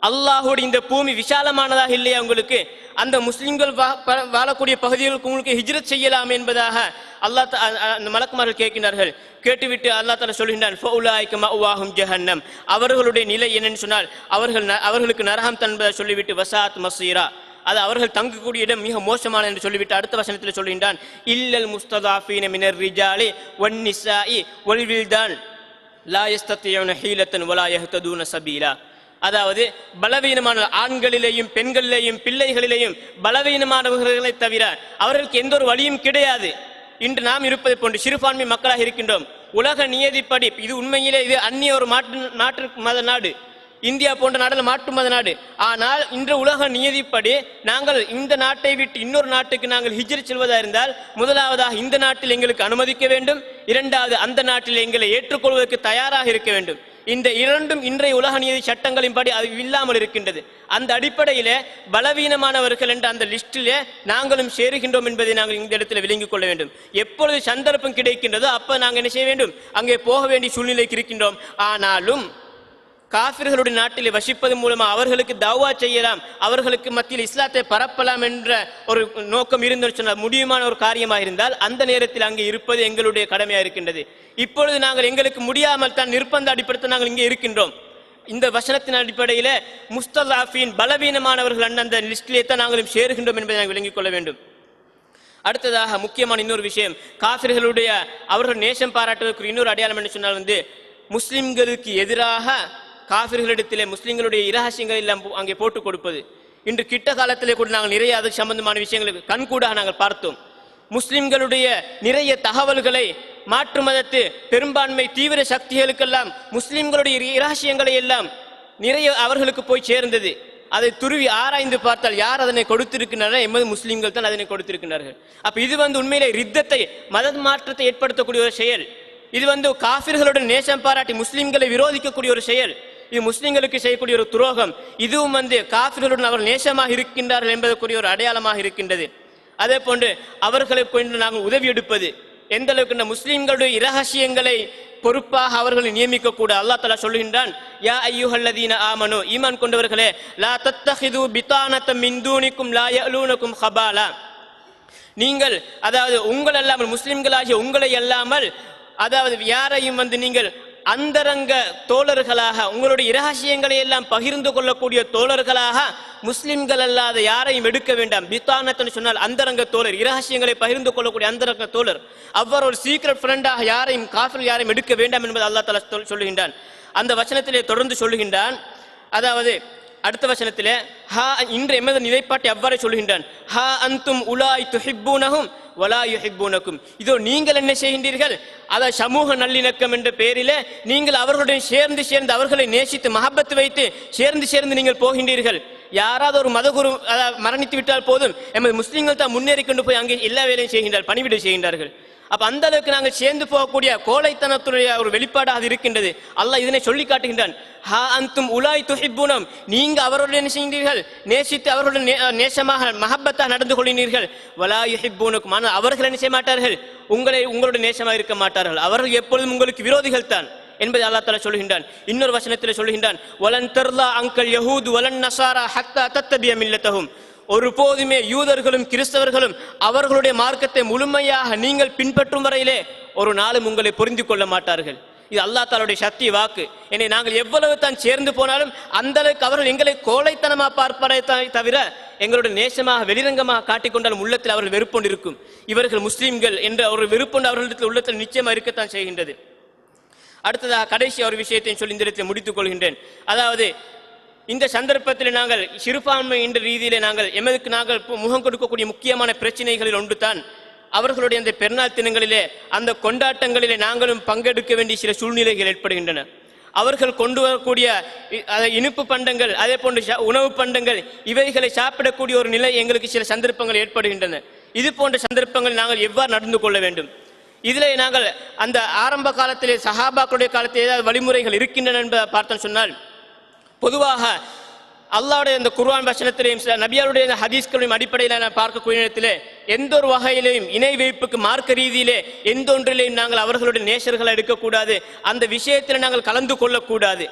அல்லாஹ்வுடைய இந்த பூமி விசாலமானதாக இல்லையா உங்களுக்கு, அந்த முஸ்லிம்கள் வாழக்கூடிய பகுதிகளுக்கு உங்களுக்கு ஹிஜ்ரத் செய்யலாம் என்பதாக அந்த மலக்குமார்கள் கேட்கின்றார்கள். கேட்டுவிட்டு அல்லாஹ் தஆலா சொல்கின்றான், ஃபஉலாயிக மஅவாஹும் ஜஹன்னம், அவர்களுடைய நிலை என்னன்னு சொன்னால் அவர்களுக்கு நரகம் என்பதை சொல்லிவிட்டு வஸாத் மஸீரா, அது அவர்கள் தங்கக்கூடிய இடம் மிக மோசமான என்று சொல்லிவிட்டு அடுத்த வசனத்தில் சொல்கின்றான், இல்லல் முஸ்ததாஃபீன மினர் ரிஜாலி வன் நிஸாஇ வல் வில்தான் லா யஸ்தத்தியூன ஹீலத்தன் வலா யஹ்ததூன சபீலா, அதாவது பலவீனமான ஆண்களிலேயும் பெண்களிலேயும் பிள்ளைகளிலேயும் பலவீனமானவர்களை தவிர அவர்களுக்கு எந்த ஒரு வழியும் கிடையாது. இன்று நாம் இருப்பதை போன்று சிறுபான்மை மக்களாக இருக்கின்றோம். உலக நியதிப்படி இது உண்மையிலே இது அந்நிய ஒரு மாற்று மத நாடு, இந்தியா போன்ற நாடுகள் மாற்று மத நாடு. ஆனால் இன்று உலக நியதிப்படி நாங்கள் இந்த நாட்டை விட்டு இன்னொரு நாட்டுக்கு நாங்கள் ஹிஜ்ரத் செல்வதாக இருந்தால் முதலாவதாக இந்த நாட்டில் எங்களுக்கு அனுமதிக்க வேண்டும், இரண்டாவது அந்த நாட்டில் எங்களை ஏற்றுக்கொள்வதற்கு தயாராக இருக்க வேண்டும். இந்த இரண்டும் இன்றைய உலக நீதி சட்டங்களின்படி அது இல்லாமல் இருக்கின்றது. அந்த அடிப்படையிலே பலவீனமானவர்கள் என்ற அந்த லிஸ்டிலே நாங்களும் சேருகின்றோம் என்பதை நாங்கள் இந்த இடத்துல விளங்கிக் கொள்ள வேண்டும். எப்பொழுது சந்தர்ப்பம் கிடைக்கின்றதோ அப்ப நாங்கள் என்ன செய்ய வேண்டும், அங்கே போக வேண்டிய சூழ்நிலைக்கு இருக்கின்றோம். ஆனாலும் காஃபிர்களுடைய நாட்டில் வசிப்பது மூலமாக அவர்களுக்கு தௌவா செய்யலாம், அவர்களுக்கு மத்தியில் இஸ்லாத்தை பரப்பலாம் என்ற ஒரு நோக்கம் இருந்து சொன்னால் முடியுமான ஒரு காரியமாக இருந்தால் அந்த நேரத்தில் அங்கே இருப்பது எங்களுடைய கடமையாக இருக்கின்றது. இப்பொழுது நாங்கள் எங்களுக்கு முடியாமல் தான் நிர்பந்த அடிப்படையில் நாங்கள் இங்கே இருக்கின்றோம். இந்த வசனத்தின் அடிப்படையில் முஸ்தலாஃபின் பலவீனமானவர்கள் அந்த லிஸ்டிலே தான் நாங்களும் சேருகின்றோம் என்பதை நாங்கள் விளங்கிக் கொள்ள வேண்டும். அடுத்ததாக முக்கியமான இன்னொரு விஷயம், காஃபிர்களுடைய அவர்கள் நேசம் பாராட்டுவதற்கு இன்னொரு அடையாளம் என்று சொன்னால் முஸ்லிம்களுக்கு எதிராக காஃபிர்களிடத்திலே முஸ்லிம்களுடைய இரகசியங்கள் எல்லாம் அங்கே போட்டுக் கொடுப்பது. இன்று கிட்ட காலத்திலே கூட நாங்கள் நிறைய அது சம்பந்தமான விஷயங்களுக்கு கண்கூடாக நாங்கள் பார்த்தோம். முஸ்லிம்களுடைய நிறைய தகவல்களை மாற்று மதத்து பெரும்பான்மை தீவிர சக்திகளுக்கெல்லாம் முஸ்லிம்களுடைய இரகசியங்களை எல்லாம் நிறைய அவர்களுக்கு போய் சேர்ந்தது. அதை துருவி ஆராய்ந்து பார்த்தால் யார் அதனை கொடுத்திருக்கிறார்கள், எமது முஸ்லிம்கள் தான் அதனை கொடுத்திருக்கிறார்கள். அப்ப இது உண்மையிலே ரித்தத்தை மத மாற்றத்தை ஏற்படுத்தக்கூடிய ஒரு செயல். இது காஃபிர்களுடன் நேசம் பாராட்டி முஸ்லிம்களை விரோதிக்கக்கூடிய ஒரு செயல். இது முஸ்லிம்களுக்கு செய்யக்கூடிய ஒரு துரோகம். இதுவும் காஃபிர்களுடன் அவர்கள் நேசமாக இருக்கின்றார்கள் என்பதற்குரிய ஒரு அடையாளமாக இருக்கின்றது. அதே போன்று அவர்களுக்கு கொண்டு நாங்கள் உதவி எடுப்பது எந்த அளவுக்கு முஸ்லிம்களுடைய இரகசியங்களை பொறுப்பாக அவர்களை நியமிக்க கூட அல்லாஹ் தஆலா சொல்கின்றான், யா அய்யுஹல்லதீன ஆமனு, ஈமான் கொண்டவர்களே, லா தத்தஹிது பிதானத மின் தூனிக்கும் லா யலூனகும் ஹபாலா, நீங்கள் அதாவது உங்கள் அல்லாமல் முஸ்லிம்களாகிய உங்களை அல்லாமல் அதாவது யாரையும் நீங்கள் அந்தரங்க தோழர்களாக உங்களுடைய இரகசியங்களை எல்லாம் பகிர்ந்து கொள்ளக்கூடிய தோழர்களாக முஸ்லிம்கள் அல்லாத யாரையும் எடுக்க வேண்டாம். பித்தானத்தன் சொன்னால் அந்தரங்க தோழர், இரகசியங்களை பகிர்ந்து கொள்ளக்கூடிய அந்தரங்க தோழர். அவ்வாறு ஒரு சீக்ரெட் ஃப்ரெண்டாக யாரையும் காஃபிர் யாரையும் எடுக்க வேண்டாம் என்பது அல்லாஹ் தஆலா சொல்லுகின்றான். அந்த வசனத்திலே தொடர்ந்து சொல்லுகின்றான். அதாவது அடுத்த வசனத்திலே இன்று எமது நிலைப்பாட்டை அவ்வாறு சொல்லுகின்றான், ஹா அன்தும் உலாய் துஹிப்பூனஹும் வலா யுஹிப்பூனக்கும், இதோ நீங்கள் என்ன செய்கின்றீர்கள், அதாவது சமூக நல்லிணக்கம் என்ற பெயரிலே நீங்கள் அவர்களுடன் சேர்ந்து அவர்களை நேசித்து மஹப்பத்து வைத்து சேர்ந்து நீங்கள் போகின்றீர்கள். யாராவது ஒரு மதகுரு மரணித்து விட்டால் போதும், எமது முஸ்லிம்கள் தான் முன்னேறி கொண்டு போய் அங்கே எல்லா வேலையும் செய்கின்றார்கள், பணிவிடை செய்கின்றார்கள். அப்ப அந்த அளவுக்கு நாங்கள் சேர்ந்து போகக்கூடிய கோழைத்தனத்துடைய ஒரு வெளிப்பாடாக இருக்கின்றது. அல்லாஹ் இதனை சொல்லி காட்டுகின்றான், ஹா அன்தும் உலாய் துஹிப்பூனம், நீங்க அவர்களுடன் என்ன செய்கிறீர்கள், நேசித்து அவர்களுடன் நேசமாக மஹப்பத்தாக நடந்து கொள்கிறீர்கள். வலா யுஹிப்பூனக்கும், ஆனால் அவர்கள் என்ன செய்ய மாட்டார்கள், உங்களுடைய நேசமாக இருக்க மாட்டார்கள், அவர்கள் எப்பொழுதும் உங்களுக்கு விரோதிகள் தான் என்பதை அல்லாஹ் தஆலா சொல்கின்றான். இன்னொரு வசனத்தில் சொல்கின்றான், வலன் தர்லா அங்கல் யஹூது வலன் நஸாரா ஹத்தா தத்தபிய மில்லத்தஹும், ஒருபோதுமே யூதர்களும் கிறிஸ்தவர்களும் அவர்களுடைய மார்க்கத்தை முழுமையாக நீங்கள் பின்பற்றும் வரையிலே ஒரு நாளும் உங்களை புரிந்து கொள்ள மாட்டார்கள். இது அல்லாஹ் தஆலாவுடைய சக்தி வாக்கு. எனவே நாங்கள் எவ்வளவு தான் சேர்ந்து போனாலும் அந்த அளவுக்கு அவர்கள் எங்களை கோழைத்தனமாக பார்ப்பதை தவிர எங்களுடைய நேசமாக வெளிரங்கமாக காட்டிக்கொண்டாலும் உள்ளத்தில் அவர்கள் வெறுப்பொண்டு இருக்கும். இவர்கள் முஸ்லீம்கள் என்ற ஒரு வெறுப்பொண்டு அவர்களிடத்தில் உள்ளத்தில் நிச்சயமாக இருக்கத்தான் செய்கின்றது. அடுத்ததாக கடைசி ஒரு விஷயத்தை சொல்லி இந்த இடத்தில் முடித்துக் கொள்கின்றேன். அதாவது இந்த சந்தர்ப்பத்தில் நாங்கள் சிறுபான்மை என்ற ரீதியிலே நாங்கள் முகம் கொடுக்கக்கூடிய முக்கியமான பிரச்சனைகளில் ஒன்று தான் அவர்களுடைய அந்த பெருநாள் தினங்களிலே அந்த கொண்டாட்டங்களிலே நாங்களும் பங்கெடுக்க வேண்டிய சில சூழ்நிலைகள் ஏற்படுகின்றன. அவர்கள் கொண்டு வரக்கூடிய இனிப்பு பண்டங்கள், அதே போன்று உணவு பண்டங்கள், இவைகளை சாப்பிடக்கூடிய ஒரு நிலை எங்களுக்கு சில சந்தர்ப்பங்கள் ஏற்படுகின்றன. இது போன்ற சந்தர்ப்பங்கள் நாங்கள் எவ்வாறு நடந்து கொள்ள வேண்டும், இதிலே நாங்கள் அந்த ஆரம்ப காலத்திலே சஹாபாக்களுடைய காலத்தில் ஏதாவது வழிமுறைகள் இருக்கின்றன என்பதை பார்த்தோம் சொன்னால், பொதுவாக அல்லாஹ்வுடைய இந்த குர்ஆன் வசனத்திலையும் நபியாருடைய ஹதீஸ்களின் அடிப்படையில் பார்க்கக்கூடிய நேரத்திலே எந்த ஒரு வகையிலையும் இணை வைப்புக்கு மார்க்க ரீதியிலே எந்த ஒன்றிலையும் நாங்கள் அவர்களுடைய நேசர்களை எடுக்கக்கூடாது, அந்த விஷயத்தில் நாங்கள் கலந்து கொள்ளக்கூடாது.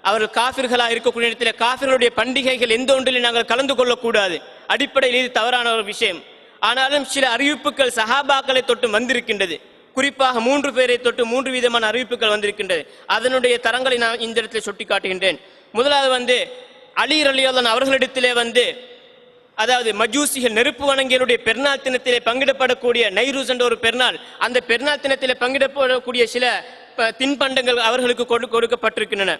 அவர்கள் காஃபிர்களாக இருக்கக்கூடிய நேரத்தில் காஃபிர்களுடைய பண்டிகைகள் எந்த ஒன்றிலையும் நாங்கள் கலந்து கொள்ளக்கூடாது. அடிப்படையில் இது தவறான ஒரு விஷயம். ஆனாலும் சில அறிவிப்புகள் சஹாபாக்களை தொட்டு வந்திருக்கின்றது. குறிப்பாக 3 பேரை தொட்டு 3 விதமான அறிவிப்புகள் வந்திருக்கின்றது. அதனுடைய தரங்களை நான் இந்த இடத்தில் சுட்டி காட்டுகின்றேன். முதலாவது அலி ரலியல்லாஹு அன்ஹு அவர்களிடத்திலே அதாவது மஜூசிகள் நெருப்பு வணங்கியருடைய பெருநாள் தினத்திலே பங்கிடப்படக்கூடிய நைரூஸ் என்ற ஒரு பெருநாள், அந்த பெருநாள் தினத்திலே பங்கிடப்படக்கூடிய சில தின்பண்டங்கள் அவர்களுக்கு கொடுக்கப்பட்டிருக்கின்றன.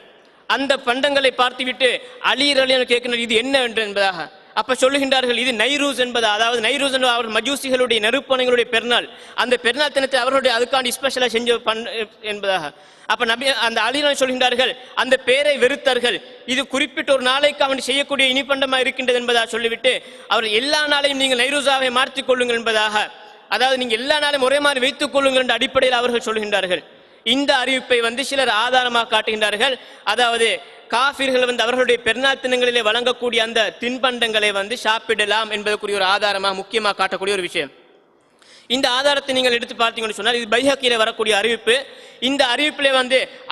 அந்த பண்டங்களை பார்த்துவிட்டு அலி ரலியல்லாஹு அன்ஹு கேட்கின்றனர், இது என்ன என்று என்பதாக. அப்ப சொல்லுகின்றார்கள் இது நைரூஸ் என்பது, அதாவது நைரூஸ் என்பது அவர் மஜூசிகளுடைய நெருப்பணைகளுடைய பெருநாள், அந்த பெருநாள் தினத்தை அவர்களுடைய அதுக்காண்டி ஸ்பெஷலாக செஞ்சு என்பதாக. அப்ப நபி அந்த அலிரன் சொல்கின்றார்கள் அந்த பேரை வெறுத்தார்கள், இது குறிப்பிட்ட ஒரு நாளைக்கு அவன் செய்யக்கூடிய இனிப்பண்டமாக இருக்கின்றது என்பதாக சொல்லிவிட்டு அவர் எல்லா நாளையும் நீங்கள் நைரூசாவை மாற்றிக் கொள்ளுங்கள் என்பதாக, அதாவது நீங்கள் எல்லா நாளையும் ஒரே மாதிரி வைத்துக் கொள்ளுங்கள் என்ற அடிப்படையில் அவர்கள் சொல்கின்றார்கள். இந்த அறிவிப்பை சிலர் ஆதாரமாக காட்டுகின்றார்கள். அதாவது காஃபிர்கள் அவர்களுடைய பெருநாள் தினங்களிலே வழங்கக்கூடிய அந்த தின்பண்டங்களை சாப்பிடலாம் என்பதற்குரிய ஒரு ஆதாரமாக முக்கியமாக காட்டக்கூடிய ஒரு விஷயம். இந்த ஆதாரத்தை நீங்கள் எடுத்து பார்த்தீங்கன்னு சொன்னால் இது பைஹக்கியில வரக்கூடிய அறிவிப்பு. இந்த அறிவிப்பிலே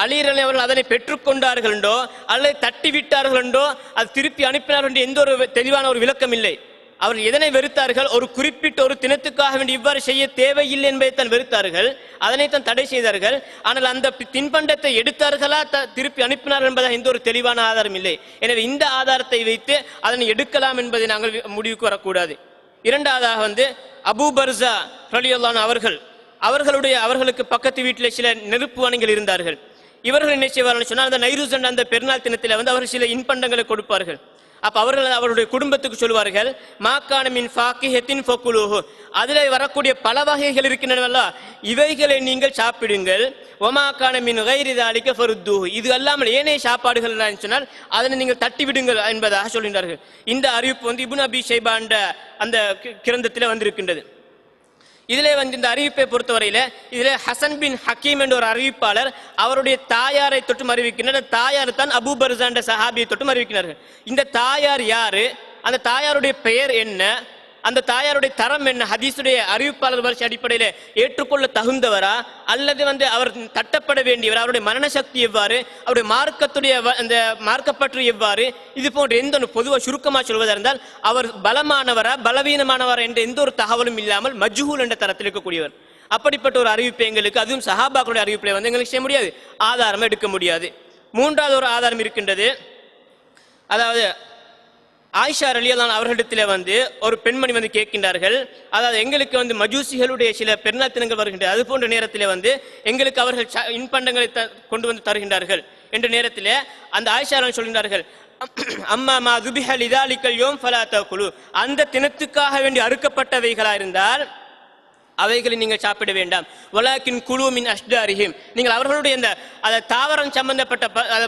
அலி ரலியல்லாஹு அவர்கள் அதனை பெற்றுக்கொண்டார்கள் என்றோ அல்லது தட்டி விட்டார்கள் என்றோ அது திருப்பி அனுப்பினார்கள் என்று எந்த ஒரு தெளிவான ஒரு விளக்கம் இல்லை. அவர் எதனை வெறுத்தார்கள், ஒரு குறிப்பிட்ட ஒரு தினத்துக்காக வேண்டி இவ்வாறு செய்ய தேவையில்லை என்பதை தான் வெறுத்தார்கள், அதனைத்தான் தடை செய்தார்கள். ஆனால் அந்த தின்பண்டத்தை எடுத்தார்களா திருப்பி அனுப்பினார்கள் என்பதாக எந்த ஒரு தெளிவான ஆதாரம் இல்லை. எனவே இந்த ஆதாரத்தை வைத்து அதனை எடுக்கலாம் என்பதை நாங்கள் முடிவுக்கு வரக்கூடாது. இரண்டாவதாக அபூ பர்ஸா ரலியல்லாஹு அன்ஹு அவர்களுக்கு பக்கத்து வீட்டில் சில நெருப்பு வணிகள் இருந்தார்கள். இவர்கள் என்ன செய்வார்கள் சொன்னால் அந்த நைரூஸ் என்ற அந்த பெருநாள் தினத்தில் அவர்கள் சில இன்பண்டங்களை கொடுப்பார்கள். அப்ப அவர்கள் அவருடைய குடும்பத்துக்கு சொல்வார்கள் மாக்கான மின் ஃபாக்கிஹத்தின் ஃபகுலுஹு, அதில் வரக்கூடிய பல வகைகள் இருக்கின்றனவல்ல இவைகளை நீங்கள் சாப்பிடுங்கள். ஒமாக்கான மின் கைரி தாலிக ஃபருத்துஹு, இது அல்லாமல் ஏனைய சாப்பாடுகள் சொன்னால் அதனை நீங்கள் தட்டி விடுங்கள் என்பதாக சொல்கின்றார்கள். இந்த அறிவிப்பு இப்னு அபி ஷைபா என்ற அந்த கிரந்தத்தில் வந்திருக்கின்றது. இதிலே இந்த அறிவிப்பை பொறுத்தவரையில இதிலே ஹசன் பின் ஹக்கீம் என்ற ஒரு அறிவிப்பாளர் அவருடைய தாயாரை தொட்டும் அறிவிக்கின்றனர். தாயார் தான் அபூ பர்ஸா என்ற சஹாபியை தொட்டும் அறிவிக்கிறார்கள். இந்த தாயார் யாரு, அந்த தாயாருடைய பெயர் என்ன, அந்த தாயாருடைய தரம் என்ன, ஹதீஸுடைய அறிவிப்பாளர் வரிசை அடிப்படையில் ஏற்றுக்கொள்ள தகுந்தவரா அல்லது அவர் தட்டப்பட வேண்டியவர், அவருடைய மரண சக்தி எவ்வாறு, அவருடைய மார்க்கத்துடைய அந்த மார்க்கப்பற்று எவ்வாறு, இது போன்ற எந்த ஒரு பொதுவாக சுருக்கமாக சொல்வதாக இருந்தால் அவர் பலமானவரா பலவீனமானவரா என்ற எந்த ஒரு தகவலும் இல்லாமல் மஜ்ஹூல் என்ற தரத்தில் இருக்கக்கூடியவர். அப்படிப்பட்ட ஒரு அறிவிப்பு எங்களுக்கு, அதுவும் சஹாபாக்களுடைய அறிவிப்பை எங்களுக்கு செய்ய முடியாது, ஆதாரம் எடுக்க முடியாது. மூன்றாவது ஒரு ஆதாரம் இருக்கின்றது. அதாவது ஆயிஷா ரலியல்லாஹு அன்ஹா அவர்களிடத்தில் ஒரு பெண்மணி கேட்கின்றார்கள், அதாவது எங்களுக்கு மஜூசிகளுடைய சில பெருநாள் தினங்கள் வருகின்றது, அது போன்ற நேரத்தில் எங்களுக்கு அவர்கள் இன்பண்டங்களை கொண்டு தருகின்றார்கள் என்ற நேரத்தில் அந்த ஆயிஷா சொல்கின்றார்கள் அம்மா மா துபிஹ லிதாலிகல் யௌம் ஃபலா தகுலு, அந்த தினத்துக்காக வேண்டி அறுக்கப்பட்டவைகளா இருந்தால் அவைகளை நீங்கள் சாப்பிட வேண்டாம். வலாக்கின் குலு மின் அஷ்டாரிஹிம், நீங்கள் அவர்களுடைய இந்த தாவரம் சம்பந்தப்பட்ட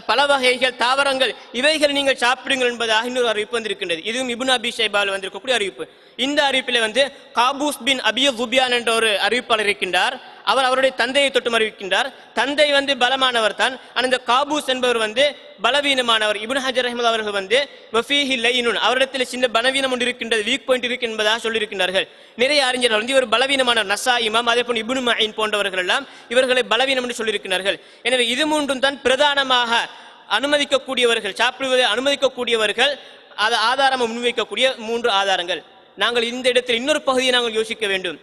பல வகைகள் தாவரங்கள் இவைகளை நீங்கள் சாப்பிடுங்கள் என்பதாக இன்னொரு அறிவிப்பு வந்திருக்கின்றது. இதுவும் இப்னு அபி ஷைபாவில் வந்திருக்கக்கூடிய அறிவிப்பு. இந்த அறிவிப்பில் காபூஸ் பின் அபி ஸுபியான் என்ற ஒரு அறிவிப்பாளர் இருக்கின்றார். அவர் அவருடைய தந்தையை தொட்டு அறிவிக்கின்றார். தந்தை பலமானவர் தான், ஆனால் இந்த காபூஸ் என்பவர் பலவீனமானவர். இப்னு ஹஜர் ரஹ்மத்துல்லாஹி அவர்கள் வஃபீஹி லைனுன், அவரிடத்தில் சின்ன பலவீனம் ஒன்று இருக்கின்றது, வீக் பாயிண்ட் இருக்கு என்பதாக சொல்லியிருக்கின்றார்கள். நிறைய அறிஞர்கள் இவர் பலவீனமானவர், நஸா இமாம் அதே போல் இப்னு மஈன் போன்றவர்கள் எல்லாம் இவர்களை பலவீனம் என்று சொல்லியிருக்கிறார்கள். எனவே இது மூன்றும் தான் பிரதானமாக அனுமதிக்கக்கூடியவர்கள், சாப்பிடுவதை அனுமதிக்கக்கூடியவர்கள், அதை ஆதாரம் முன்வைக்கக்கூடிய மூன்று ஆதாரங்கள். நாங்கள் இந்த இடத்தில் இன்னொரு பகுதியை நாங்கள் யோசிக்க வேண்டும்.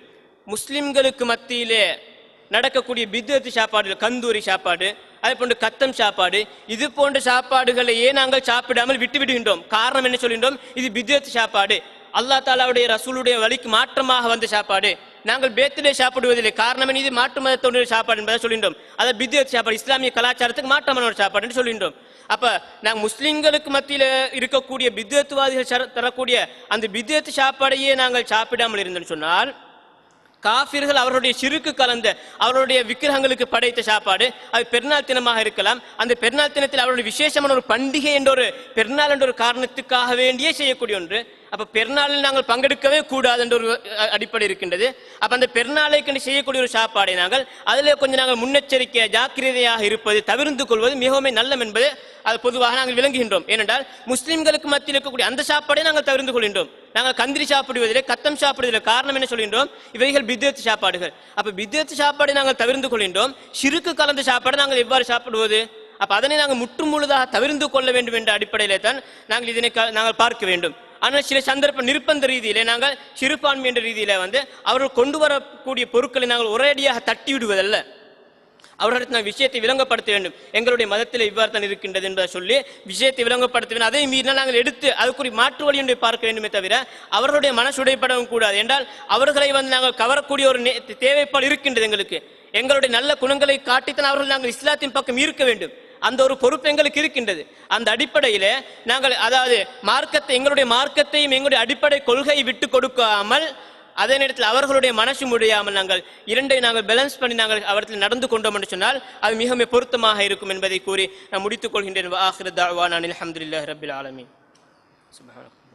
முஸ்லிம்களுக்கு மத்தியிலே நடக்கக்கூடிய பித்அத் சாப்பாடு, கந்தூரி சாப்பாடு, அதே போன்று கத்தம் சாப்பாடு, இது போன்ற சாப்பாடுகளையே நாங்கள் சாப்பிடாமல் விட்டு விடுகின்றோம். காரணம் என்ன சொல்கின்றோம், இது பித்அத் சாப்பாடு, அல்லாஹ் தாலாவுடைய ரசூலுடைய வழிக்கு மாற்றமாக வந்த சாப்பாடு, நாங்கள் பேர்த்டே சாப்பிடுவதில்லை, காரணம் இது மாற்று மதத்தோடைய சாப்பாடு என்பதை சொல்கின்றோம். அதை பித்அத் சாப்பாடு, இஸ்லாமிய கலாச்சாரத்துக்கு மாற்றமான ஒரு சாப்பாடு என்று சொல்கின்றோம். அப்ப நாங்கள் முஸ்லிம்களுக்கு மத்தியில் இருக்கக்கூடிய பித்அத்வாதிகள் தரக்கூடிய அந்த பித்அத் சாப்பாடையே நாங்கள் சாப்பிடாமல் இருந்தோம்னு சொன்னால் காஃபிர்கள் அவருடைய சிறுக்கு கலந்த அவருடைய விக்கிரகங்களுக்கு படைத்த சாப்பாடு, அது பெருநாள் தினமாக இருக்கலாம். அந்த பெருநாள் தினத்தில் அவருடைய விசேஷமான ஒரு பண்டிகை என்ற ஒரு பெருநாள் என்ற ஒரு காரணத்துக்காக வேண்டியே செய்யக்கூடிய ஒன்று. அப்ப பெருநாளில் நாங்கள் பங்கெடுக்கவே கூடாது என்ற ஒரு அடிப்படை இருக்கின்றது. அப்ப அந்த பெருநாளை கண்டு செய்யக்கூடிய ஒரு சாப்பாடை நாங்கள் அதில் கொஞ்சம் நாங்கள் முன்னெச்சரிக்கை ஜாக்கிரதையாக இருப்பது, தவிர்த்து கொள்வது மிகவும் நல்லம் என்பது அது பொதுவாக நாங்கள் விளங்குகின்றோம். ஏனென்றால் முஸ்லிம்களுக்கு மத்தியில் இருக்கக்கூடிய அந்த சாப்பாடை நாங்கள் தவிர்த்து கொள்கின்றோம். நாங்கள் கந்திரி சாப்பிடுவதில்லை, கத்தம் சாப்பிடுவதில்லை. காரணம் என்ன சொல்கின்றோம், இவைகள் பித்அத் சாப்பாடுகள். அப்ப பித்அத் சாப்பாடை நாங்கள் தவிர்த்து கொள்கின்றோம். சிறுக்கு கலந்த சாப்பாடை நாங்கள் எவ்வாறு சாப்பிடுவது? அப்ப அதனை நாங்கள் முற்று முழுதாக தவிர்த்து கொள்ள வேண்டும் என்ற அடிப்படையிலே தான் நாங்கள் இதனை நாங்கள் பார்க்க வேண்டும். ஆனால் சில சந்தர்ப்ப நிர்பந்த ரீதியிலே நாங்கள் சிறுபான்மை என்ற ரீதியில அவர்கள் கொண்டு வரக்கூடிய பொருட்களை நாங்கள் ஒரேடியாக தட்டி விடுவதல்ல, அவர்களுக்கு நாங்கள் விஷயத்தை விளங்கப்படுத்த வேண்டும். எங்களுடைய மதத்தில் இவ்வாறு தான் இருக்கின்றது என்பதை சொல்லி விஷயத்தை விளங்கப்படுத்த வேண்டும். அதை மீறினால் நாங்கள் எடுத்து அதுக்குரிய மாற்று வழி ஒன்றை பார்க்க வேண்டுமே தவிர அவர்களுடைய மனசுடைப்படவும் கூடாது. என்றால் அவர்களை நாங்கள் கவரக்கூடிய ஒரு தேவைப்பாடு இருக்கின்றது. எங்களுக்கு எங்களுடைய நல்ல குணங்களை காட்டித்தான் அவர்கள் நாங்கள் இஸ்லாத்தின் பக்கம் இருக்க வேண்டும். அந்த ஒரு பொறுப்பு எங்களுக்கு இருக்கின்றது. அந்த அடிப்படையில் நாங்கள் அதாவது எங்களுடைய மார்க்கத்தையும் எங்களுடைய அடிப்படை கொள்கையை விட்டு கொடுக்காமல் அதே நேரத்தில் அவர்களுடைய மனசு முடியாமல் நாங்கள் இரண்டை நாங்கள் பேலன்ஸ் பண்ணி நாங்கள் அவர்கள் நடந்து கொண்டோம் என்று சொன்னால் அது மிக பொருத்தமாக இருக்கும் என்பதை கூறி நான் முடித்துக் கொள்கின்றேன். ஆகிரு தஅவானா அல்ஹம்துலில்லாஹி ரப்பில் ஆலமீன். சுப்ஹானல்லாஹ்.